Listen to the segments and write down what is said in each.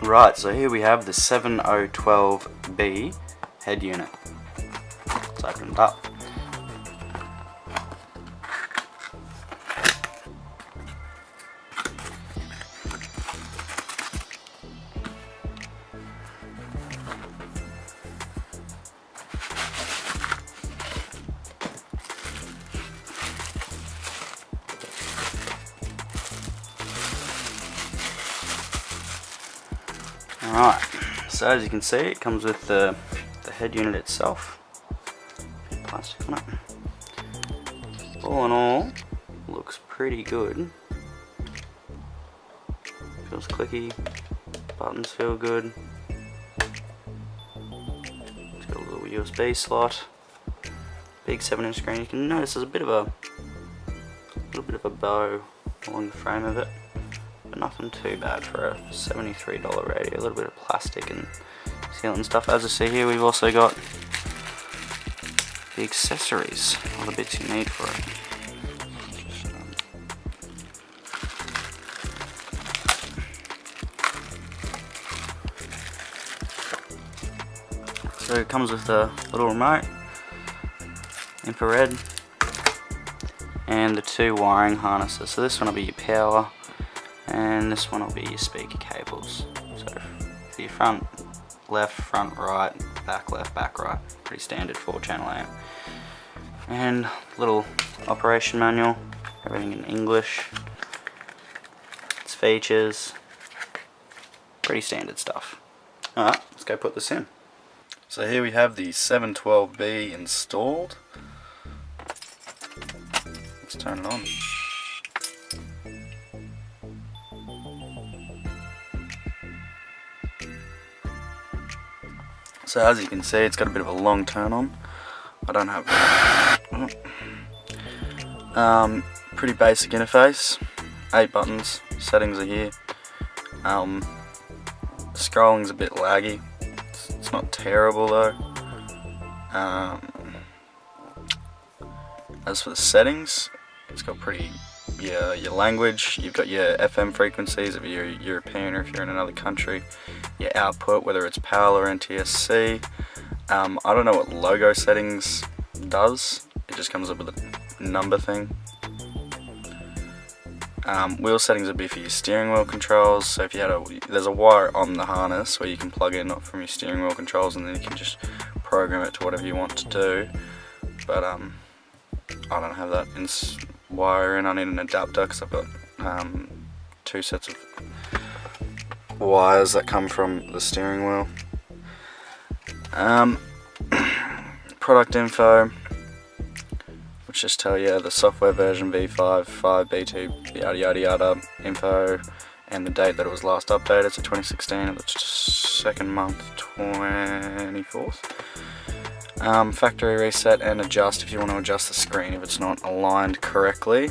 Right, so here we have the 7012B head unit. Let's open it up. Alright, so as you can see, it comes with the head unit itself. Plastic on it. All in all, looks pretty good. Feels clicky, buttons feel good. It's got a little USB slot. Big 7-inch screen. You can notice there's a little bit of a bow along the frame of it. But nothing too bad for a $73 radio. A little bit of plastic and sealant and stuff. As I see here, we've also got the accessories, all the bits you need for it. So it comes with a little remote, infrared, and the 2 wiring harnesses. So this one will be your power, and this one will be your speaker cables. So for your front left, front right, back left, back right, pretty standard 4-channel amp. And little operation manual, everything in English. Its features, pretty standard stuff. Alright, let's go put this in. So here we have the 712B installed. Let's turn it on. So as you can see, it's got a bit of a long turn on. I don't have pretty basic interface. 8 buttons, settings are here. Scrolling's a bit laggy. It's not terrible though. As for the settings, it's got pretty your language. You've got your FM frequencies if you're European or if you're in another country. Your output, whether it's PAL or NTSC. I don't know what logo settings does. It just comes up with a number thing. Wheel settings would be for your steering wheel controls. So if you had there's a wire on the harness where you can plug in from your steering wheel controls, and then you can just program it to whatever you want to do. But I don't have that wire in. I need an adapter because I've got 2 sets of wires that come from the steering wheel. Product info, which just tell you the software version V5, 5, B2, yada yada yada info, and the date that it was last updated, so 2016, the 2nd month, 24th. Factory reset and adjust if you want to adjust the screen if it's not aligned correctly.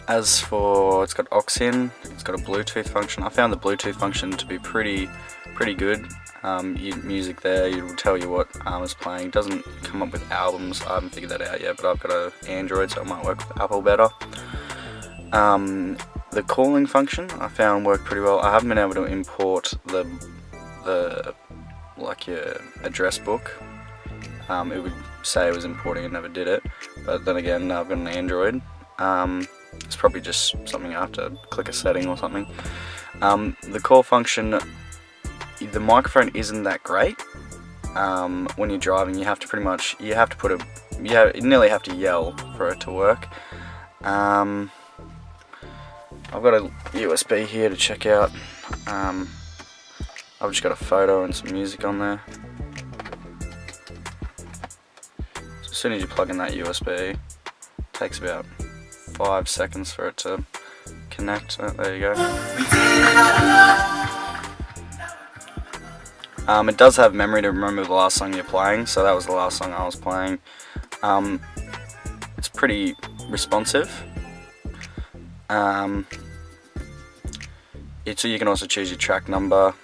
As for, it's got aux in, it's got a Bluetooth function. I found the Bluetooth function to be pretty good. Music there, it will tell you what is playing. It doesn't come up with albums. I haven't figured that out yet, but I've got an Android, so it might work with Apple better. The calling function I found worked pretty well. I haven't been able to import the your address book. It would say it was importing and never did it, but then again, I've got an Android. It's probably just something I have to click a setting or something. The call function, the microphone isn't that great. When you're driving, you have to you nearly have to yell for it to work. I've got a USB here to check out. I've just got a photo and some music on there. So as soon as you plug in that USB, it takes about 5 seconds for it to connect. Oh, there you go. It does have memory to remember the last song you're playing, so that was the last song I was playing. it's pretty responsive. So you can also choose your track number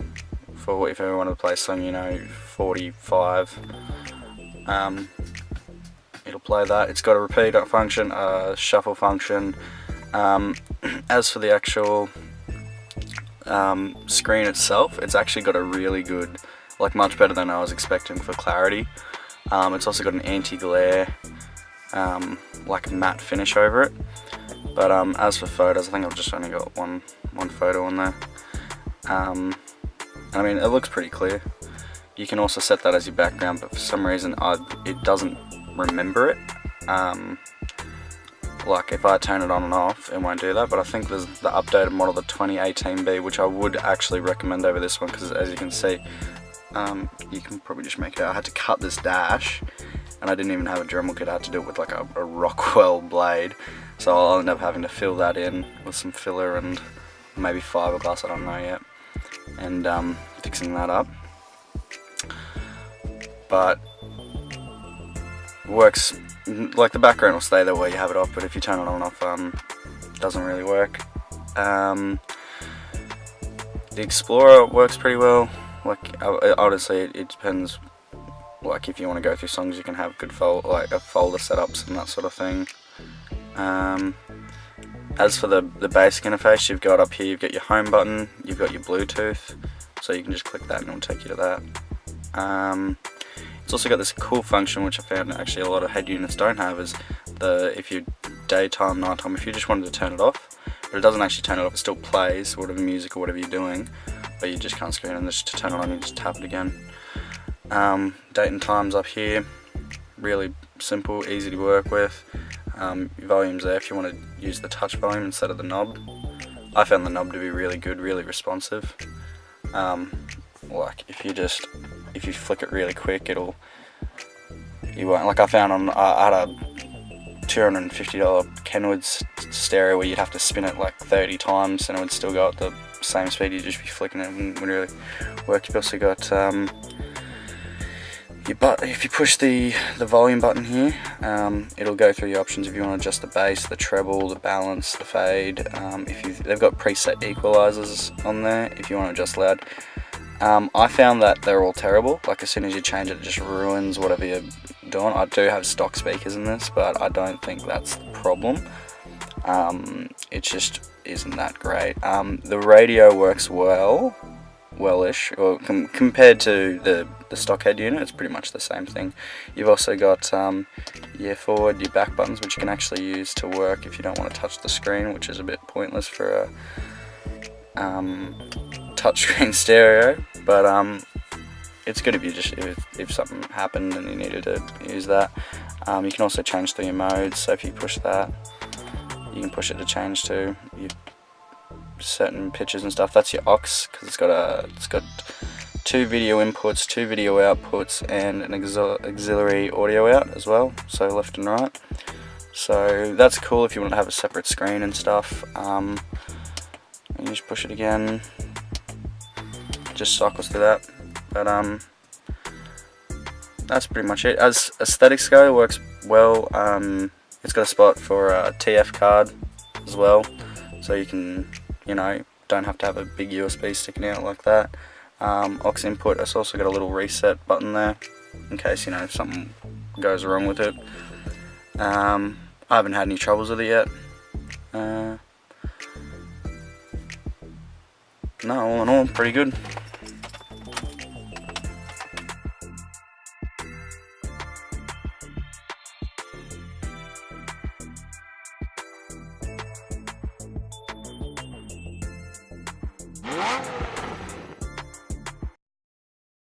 for if you want to play a song, 45. It'll play that. It's got a repeat function, a shuffle function. As for the actual screen itself, it's actually got a really good, much better than I was expecting for clarity. It's also got an anti-glare, matte finish over it. But as for photos, I think I've just only got one photo on there. I mean, it looks pretty clear. You can also set that as your background, but for some reason it doesn't remember it. If I turn it on and off, it won't do that. But I think there's the updated model, the 2018B, which I would actually recommend over this one, because as you can see, you can probably just make it out. I had to cut this dash, and I didn't even have a Dremel kit. I had to do it with a Rockwell blade, so I'll end up having to fill that in with some filler and maybe fiberglass, I don't know yet, and fixing that up. But works, the background will stay there where you have it off, but if you turn it on and off, it doesn't really work. The Explorer works pretty well. Honestly, it depends. If you want to go through songs, you can have good folder setups and that sort of thing. As for the basic interface, you've got up here, you've got your home button, you've got your Bluetooth, so you can just click that and it'll take you to that. It's also got this cool function, which I found actually a lot of head units don't have, is if you daytime, nighttime, if you just wanted to turn it off, but it doesn't actually turn it off, it still plays whatever music or whatever you're doing, but you just can't screen it, and just to turn it on you just tap it again. Date and times up here, really simple, easy to work with. Your volume's there if you want to use the touch volume instead of the knob. I found the knob to be really good, really responsive. If you flick it really quick, you won't, I found I had a $250 Kenwood's stereo where you'd have to spin it 30 times and it would still go at the same speed. You'd just be flicking it, and it wouldn't really work. You've also got if you push the volume button here, it'll go through your options if you want to adjust the bass, the treble, the balance, the fade. They've got preset equalizers on there if you want to adjust loud. I found that they're all terrible. As soon as you change it, it just ruins whatever you're doing. I do have stock speakers in this, but I don't think that's the problem. It just isn't that great. The radio works well-ish, or compared to the stock head unit, it's pretty much the same thing. You've also got your forward, your back buttons, which you can actually use to work if you don't want to touch the screen, which is a bit pointless for a touchscreen stereo. But it's good if something happened and you needed to use that. You can also change through your modes, so if you push that, you can push it to change to your certain pitches and stuff. That's your aux, because it's got 2 video inputs, 2 video outputs, and an auxiliary audio out as well, so left and right. So that's cool if you want to have a separate screen and stuff. And you just push it again, just cycles through that. But that's pretty much it. As aesthetics go, it works well. It's got a spot for a TF card as well, so you can, don't have to have a big USB sticking out like that. Aux input, it's also got a little reset button there in case something goes wrong with it. I haven't had any troubles with it yet. No, all in all, pretty good.